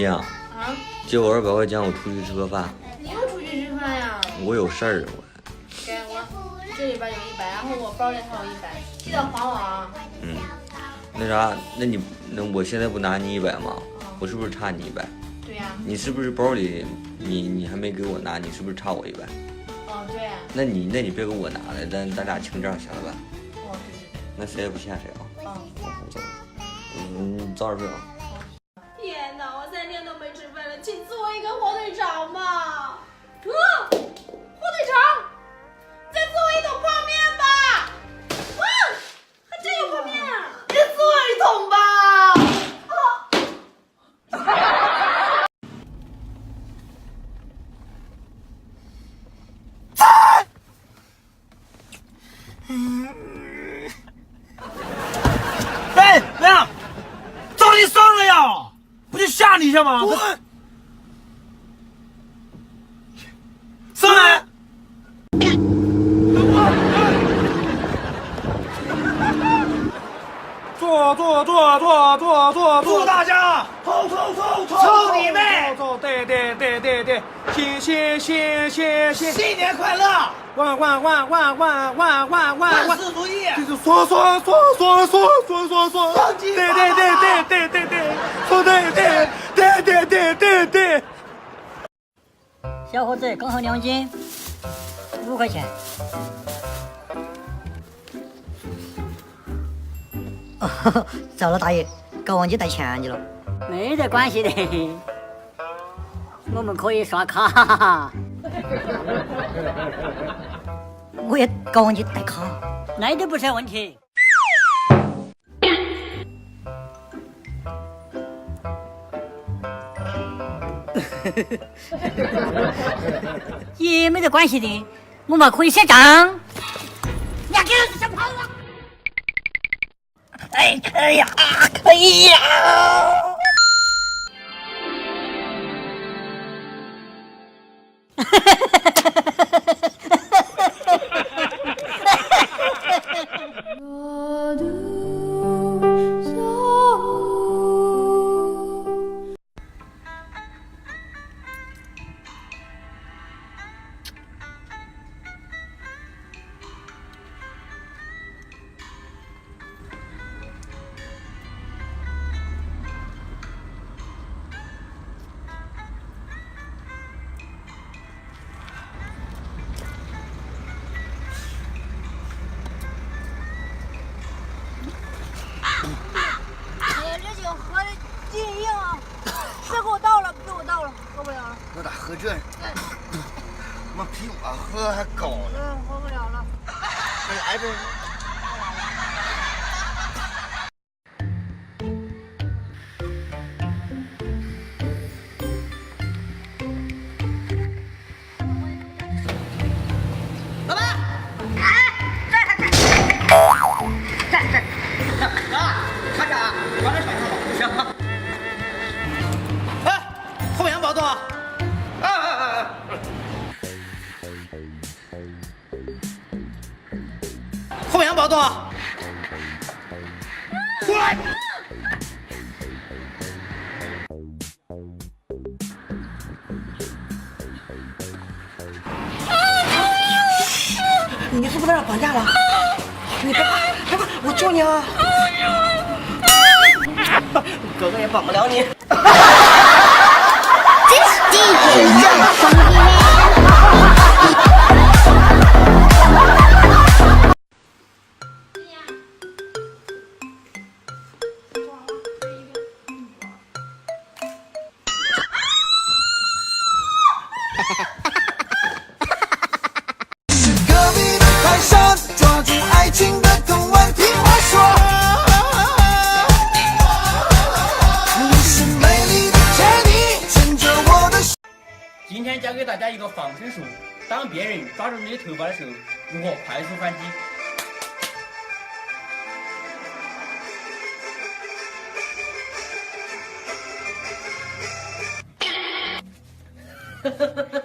静，借我200块钱，我出去吃个饭。你又出去吃饭呀？我有事儿，给我这里边有100，然后我包里还有100，记得还我啊。那啥，那我现在不拿你100吗？我是不是差你100？对呀。你是不是包里你还没给我拿？你是不是差我100？哦，对呀。那你别给我拿了，咱俩清账行了吧？哦，对。那谁也不欠谁啊？我走了。早点睡啊。天哪，我3天都没吃饭了，请赐我一个火腿肠吧。火腿肠，再赐我一桶泡面吧。还真有泡面，再赐我一桶吧。哎，亮，找你上了呀！不就吓你一下吗？上来！坐！祝大家抽你妹！对，行，新年快乐！万事如意！就是说，对。小伙子，刚好2斤，5块钱。哦，糟了，大爷，搞忘记带钱去了。没得关系的，我们可以刷卡。我也搞忘记带卡，那都不是问题。也没得关系的，我们可以下账。你还给我想跑啊！哎呀！这酒喝的劲硬啊！别给我倒了，喝不了了。我咋喝这？妈比我喝还高呢。喝不了了。再来一杯。老板，看着啊，往这传上吧，行。哎，后面保多少？后面保多少？过来！你是不是让绑架了？你别怕，我救你啊！哥哥也绑不了你。隔壁的海上，抓住爱情的藤蔓，听我说。你是美丽的天地，牵着我的手。今天教给大家一个防身术，当别人抓住你的头发的时候，如何快速反击。哈哈哈。